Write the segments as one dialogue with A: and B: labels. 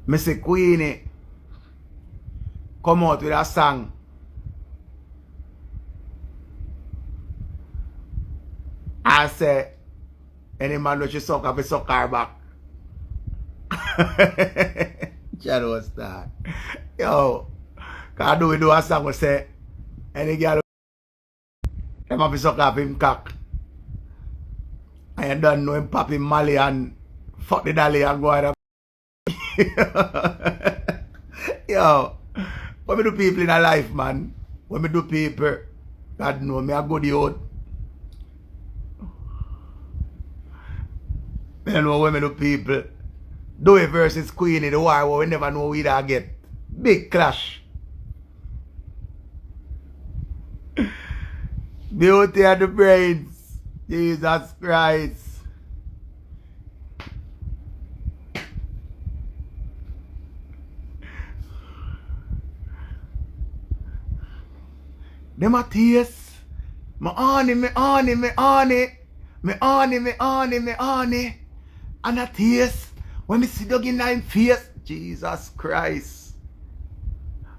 A: Mr. Queenie come out with a song. I say, any man which you suck up, suck her back. Shadow was that. Yo, can we do a song we say, any girl them have to suck up him cock. I don't know him pop him Mali and fuck the dolly and go out. Yo, when we do people in a life, man, when we do people, God know me a good youth. I know when we do people, Dewey versus Queenie, the war where we never know we da get. Big clash. Beauty and the brains. Jesus Christ. Them a tears. Me on it. And a tears. When me see dog in him face. Jesus Christ.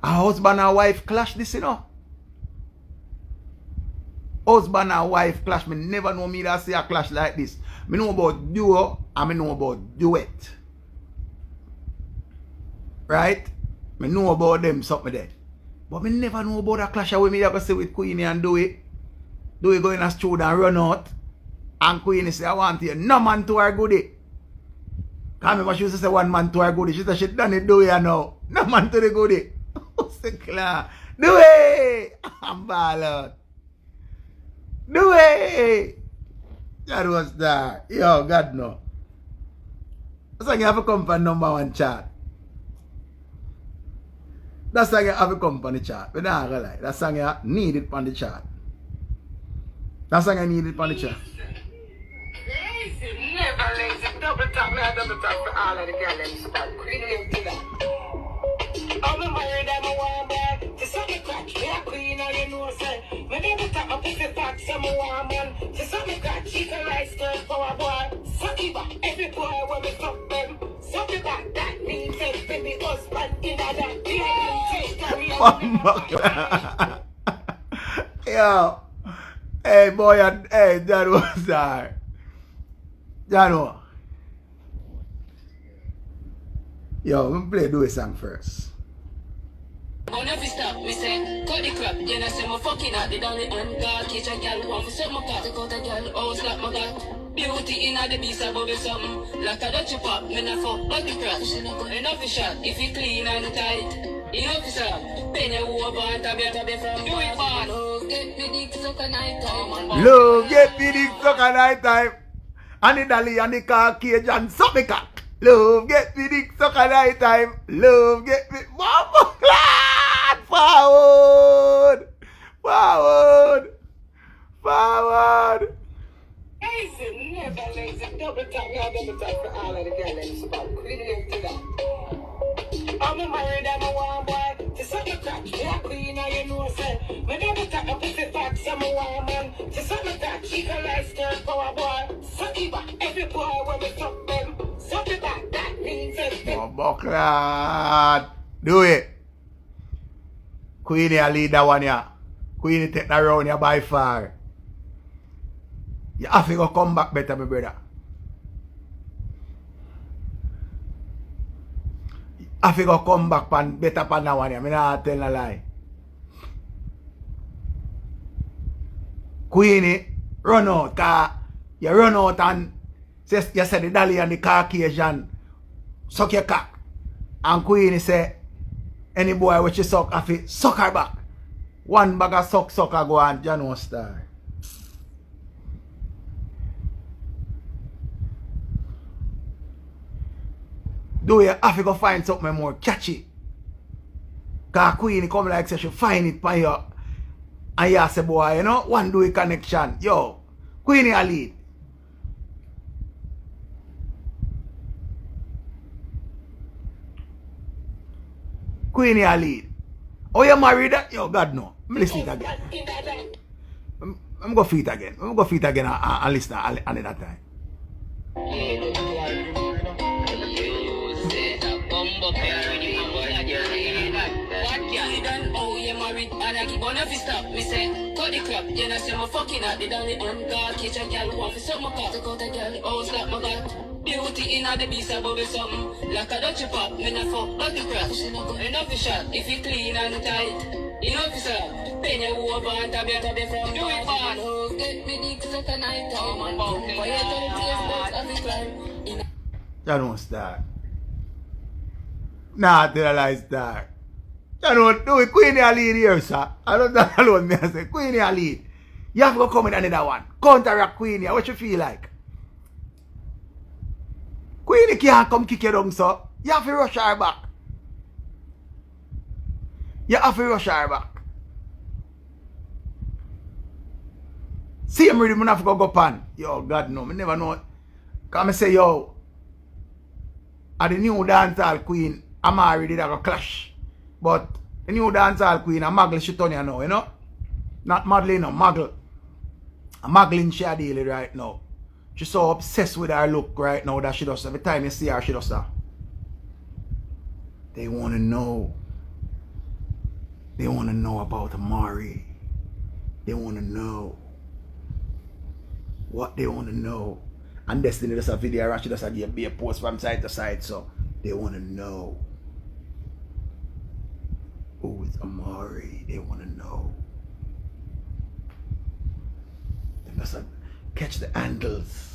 A: A husband and wife clash this, you know. Husband and wife clash. Me never know me that see a clash like this. Me know about duo and me know about duet. Right? Me know about them something there. But me never know about a clash with me that I see with Queenie and Dewey. Dewey go in a studio and run out. And Queenie say, I want you. No man to her goodie. Can't remember she used to say one man to her goodie. She said she done it Dewey now. No man to the goodie. Dewey! I'm ball out. Dewey! That was that. Yo, God no. That's why you have to come for #1 chart. That song you have to come on the chart. But not gonna lie. That song you need it on the chart. That song you need it on the chart.
B: Lazy, never lazy. Double tap, me a double tap for all of the girls in the squad. Queen to that. I'm married, I'm a warm boy. To suck me crack, me a queen, and you know, say. Me double tap, I pick the facts, I'm a warm man. To suck me crack, chicken rice, skirt for a boy. Suck it back, every boy when me fuck them. Suck it back, that means take baby husband in a that.
A: Yo, hey boy, hey, that was that. Jano. Yo, let me play do a song first.
C: On every stop, me say, cut the crap, then I say, my fucking out the dolly and God, catch a gal, want me set my cat, take out a gal, oh, slap my God. Beauty in the beast, above it something, like a Dutch pop, me na fuck, but the crash, enough is shot, if you clean and tight. Enough is up, penny over and tabi from do it man. Love get me dick suck a night time.
A: Love get me dick suck a night time. And the dolly and the car cage and suck me cock. Love get me dick suck a night time. Love get me mama clad. Forward.
B: Lazy, never lazy. Double tap for all of the girls in the squad. Queen to that. I'm married, I'm a warm boy. To suck me crack, me a queen, and you know, say. Me double tap, I pick the facts, I'm a warm man. To suck me crack, chicken rice, skirt for a boy. Suck it back, every boy when me fuck them. Suck it back, that means everything.
A: Mama clad. Do it. Queenie a lead that one, yeah. Queenie take that round, yeah, by far. You have to go come back better, my brother. I have to go come back pan better pan that one, yeah. I'm not telling a lie. Queenie, run out, car. You run out and say, you said the dolly and the Caucasian suck your cock. And Queenie say, any boy which you suck, have to suck her back. One bag of sucker go and you know star. Do you have to go find something more catchy? Cause Queenie come like say she find it by you. And you say boy, you know, one do a connection. Yo, Queenie a lead. Queenie a lead. Oh, you married that? Yo, God no. I'm listening again. I'm go feet again. I'm go feet again and listen another time.
C: And I keep on if you stop, me say, cut the crap. You know, say, my fucking at the dolly and God. Catch a girl, want to suck my cock. Take out a girl, oh, slap my gut. Beauty in the beast above something. Like a Dutch pop, me not fuck, but the crap. Enough is shot, if you clean and tight. Enough is up. Pen you over and tab you from. Do it fast. Oh, get me dick set a night time. And for you to the taste buds of the climb.
A: You don't start. Nah, tell I start. You don't do it. Queenie a lead here, sir. I don't know alone me I say. Queenie a lead. You have to go come in another one. Counteract Queenie. What you feel like? Queenie can't come kick you down, so you have to rush her back. You have to rush her back. Same rhythm, I have to go pan. Yo, God no, I never know. Because I say, yo, at the new dancehall queen, I'm already did a clash. But the new dancehall queen, I'm Maggle shit on you now, you know? Not Madeline, no, Maggle. I'm Maggling she a daily right now. She's so obsessed with her look right now that she does. Every time you see her, she does that. They want to know. They want to know about Amari. They want to know what they want to know. And Destiny does a video and she does a post from side to side. So they want to know who is Amari. They want to know. They must catch the handles.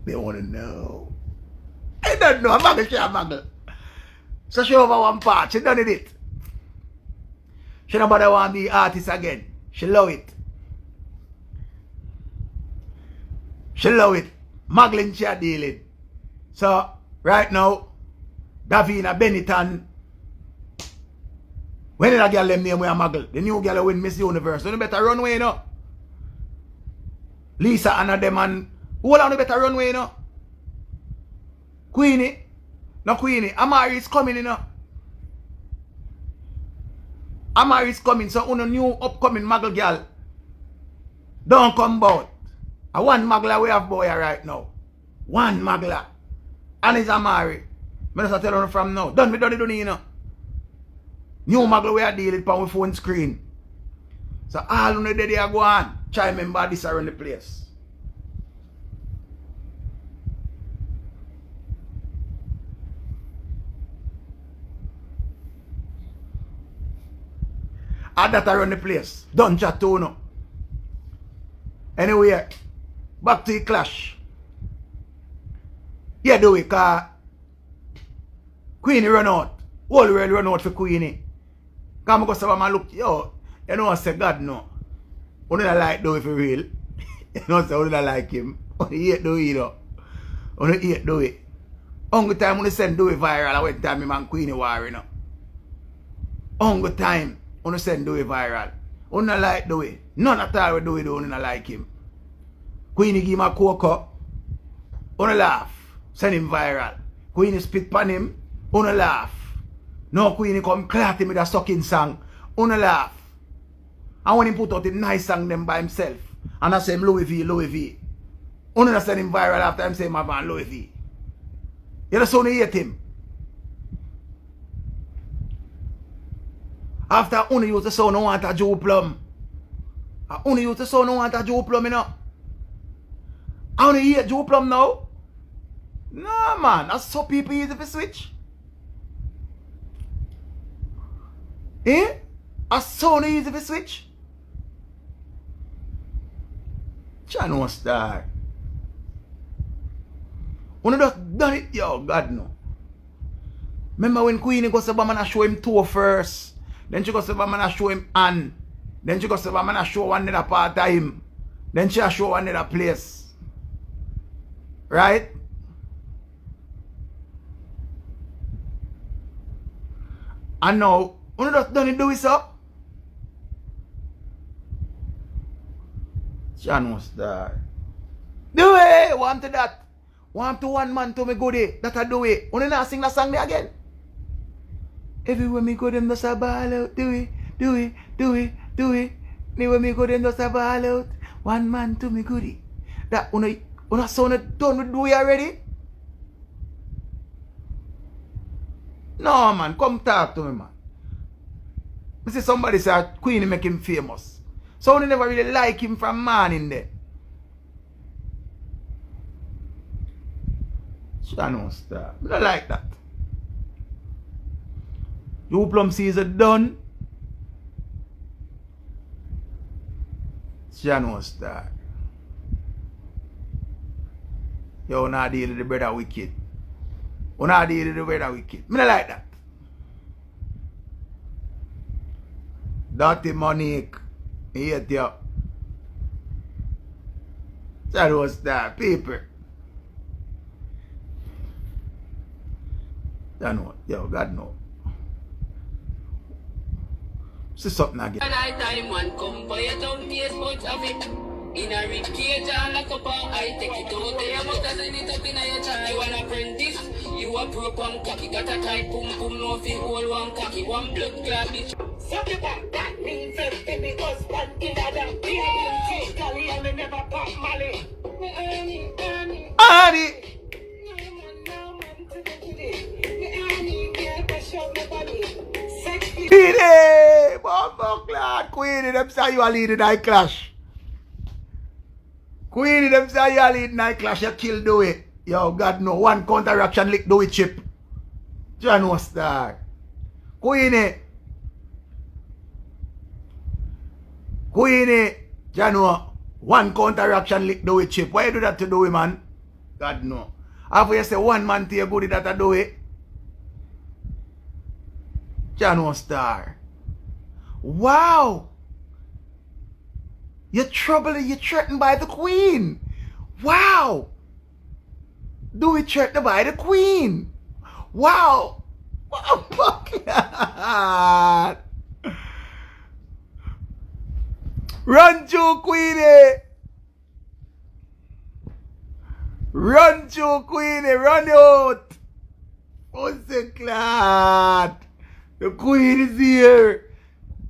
A: They want to know. I don't know. I'm not going to share Maggle. So she over one part. She done it. She don't bother want to be artist again. She love it. She love it. Maggling she are dealing. So right now, Davina Benetton. When did that girl them name we a Maggle? The new girl win Miss Universe. So you better run away, you know. Lisa Anna them and who on the better runway, you know? Queenie. No Queenie. Amari is coming, you know. Amari is coming. So on a new upcoming Maggle girl. Don't come about. A one Maggler we have boy right now. One Maggler. And it's Amari. I just tell you from now. Done with done you know. New Maggle we are dealing with our phone screen. So all on the day they are going. Try remember this around the place. Add that around the place. Don't chat to no. Anyway, back to the clash. Yeah, do it, cause Queenie run out. Whole world run out for Queenie. Cause I go say, man, look, yo, you know I say God no. You don't like Dewey for real. You know say you don't like him. You hate Dewey, you know. You hate Dewey. Only time when send Dewey viral, I went time him and Queenie war, you know. Only time. You send Dewey viral. You don't like Dewey. None at all with Dewey do, you don't like him. Queenie give him a cocoa. You don't laugh. Send him viral. Queenie spit pan him. You don't laugh. No Queenie come clat him with a sucking song. You don't laugh. And when he put out a nice song them by himself. And I say him Louis V, Louis V. You don't send him viral after him say my man Louis V. You just only hate him. After only use the sound, no want a Joe Plum. I only use the sound, no want a Joe Plum, you know. I only hate Joe Plum now. No, man. That's so people easy to switch. Eh? That's so easy to switch. Chan was star. When you just done it, yo, God no. Remember when Queenie goes to man and show him toe first. Then she goes to man and show him hand. Then she goes to man and show one other part of him. Then she show one other place. Right? And now, when you just done it, do it so. Chan was there. Do it! Want to that. Want to one man to me goodie. That I do it. When you not sing that song there again. Everywhere me go them just a ball out. Do it, do it, do it, do it. Anywhere me go them just a ball out. One man to me goodie. That when I sound done with do it already. No, man, come talk to me, man. I see somebody say Queenie make him famous. So I never really like him from morning there. I know, star. I don't like that. You plum season done. I know, star. You not deal with the brother wicked. You not deal with the brother wicked. I don't like that. Dirty Monique. I hate you. I know, star. People. I know. Yo, God know. See something again.
C: And I time one come by a town case much of it. In a rich cage and lock up I take it out there. But as in it up in your child. You an apprentice. You a broke one cocky. Got a tight pum pum no fi hold one cocky. One blood clot bitch.
B: Suck it back, that means everything the husband in a damn beer. Gally and me never pop Molly. Me Annie.
A: Annie! Queenie! Bumbo clad! Queenie, them say you are leading night clash. Queenie, them say you are leading night clash. You kill Dewey. Yo, God no. One counteraction lick Dewey chip. John was star. Queenie. Queenie. John, one counteraction lick Dewey chip. Why you do that to Dewey, man? God no. After you say one man to your goodie that I do it. John star. Wow. You're troubled, you're threatened by the Queen. Wow. Do it threatened by the Queen. Wow. Oh my God. Run to Queenie. Run to Queenie. Run out. Pussy clot. The Queen is here.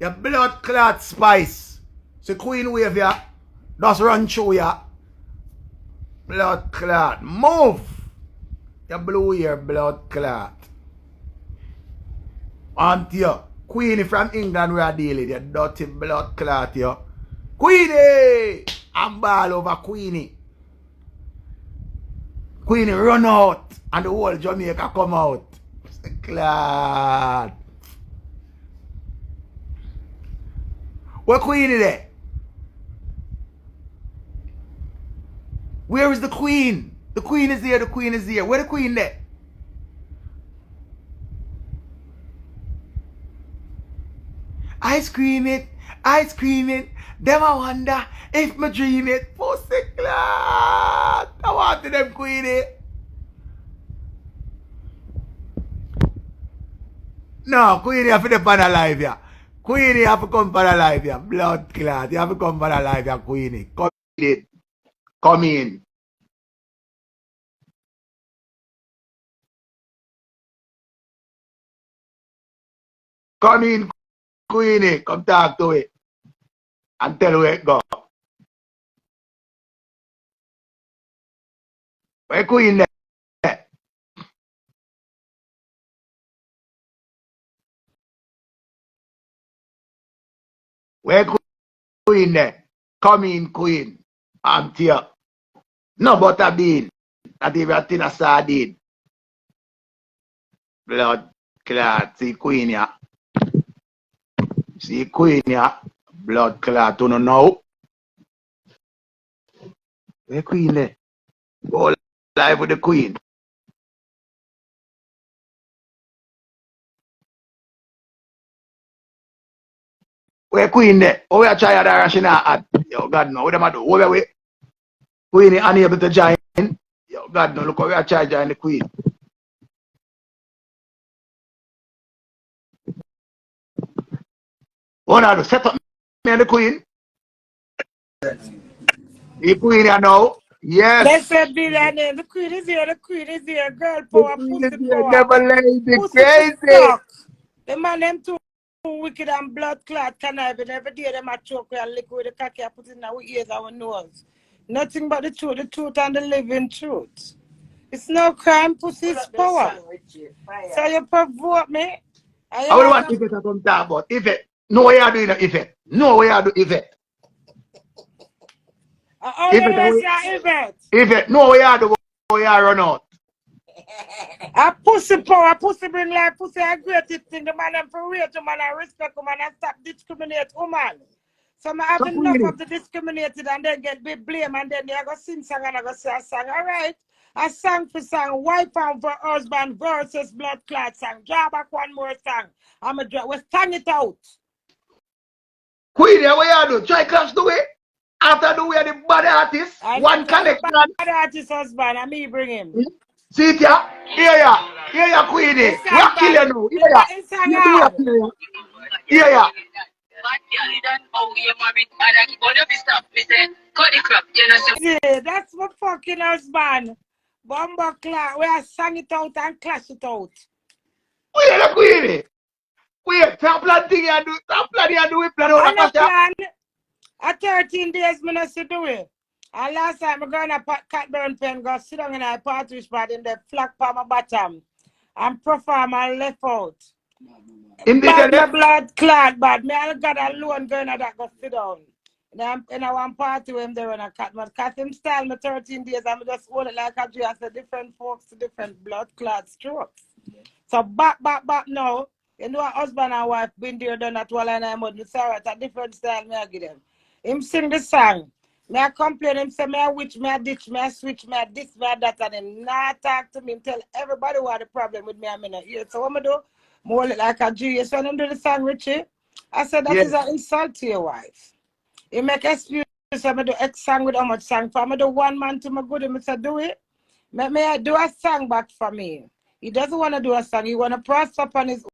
A: Your blood clot spice. So Queen wave ya. Just run through ya. Blood clot. Move. Your blue ear blood clot. Auntie you. Queenie from England we are dealing. You dirty blood clot you. Queenie. I'm ball over Queenie. Queenie run out. And the whole Jamaica come out. Clot. Where Queenie there? Where is the Queen? The Queen is here, the Queen is here. Where the Queen there? I scream it, them I wonder if me dream it. Pussy clot. I want to them Queenie. No, Queenie have to be on alive here. Queenie have to come for alive here. Blood clot. You have to come for alive here, Queenie. Come in. Come in. Come in, Queenie. Come talk to it. And tell where it go. Where Queen there? Where Queen there? Come in, Queen. I'm here. No butter bean. Not even a tin of sardine. Blood clot. See Queen ya. See Queen ya. Blood clot. You don't know. Where Queen there? Go live with the Queen. Where Queen there? Oh, we are trying to rush in her. Yo, God no. What am I do? What are we? Queen is unable to join. Yo, God no. Look how we are trying to join the Queen. What are you? Set up me and the Queen. The Queen here now. Yes.
B: Let's be that name. The Queen is here, girl
A: The
B: power,
A: Queen
B: pussy
A: is here.
B: power.
A: Never lady
B: Pussy
A: crazy.
B: suck. The man them too wicked and blood clot conniving every day them a choke and lick with the cocky I put in our ears, our nose. Nothing but the truth and the living truth. It's no crime, pussy is power. So you provoke me.
A: I would want if it to come talk about. If it, no way you doing if it. No way you do if it.
B: If
A: it, no way you do way you run out.
B: A pussy power, pussy bring life, pussy a greatest thing. The man and for real to man and respect woman and stop discriminate woman. So I have enough of the discriminated and then get be blame and then they go sing song and I go say a song. Alright. A song for song, wife and for husband versus blood clot song. Draw back one more song. I'm a draw. We'll stand it out.
A: Queenie, what you do? Try clash the way. After the way the bad artist, one connection.
B: Bad artist husband, and me bring him.
A: See it ya? Here ya, Queenie. What kill you now? Here ya.
B: Yeah, that's my fucking husband. Bumbo clock. We are sang it out and clash it out.
A: Wait, Queenie. Wait, some plan thing you do. Some plan you do. We plan out
B: a plan. At 13 days, I not do it. And last time, I'm going to cut burn pen, go sit down in a party spot in the flag for my bottom. And perform and left out. Bad my blood clot, bad. Me I got alone going to that go sit down. In a one party when they run a cat, but cat him style me 13 days, I'm just hold it like a dress, the different folks, different blood clot strokes. So back now, you know, husband and wife been there done that while and I'm on the sorry, a different style me I give them. Him sing the song. Me I complain, him say me I witch, me I ditch, me I switch, me I this, me I that, and him not talk to me, him tell everybody what the problem with me, I'm in here. So what I do? More like a Jewish when him do the song, Richie. I said that is an insult to your wife. You make excuse, I do X song with how much song for me. Do one man to my good, him say do it. May I do a song back for me. He doesn't want to do a song, he want to press up on his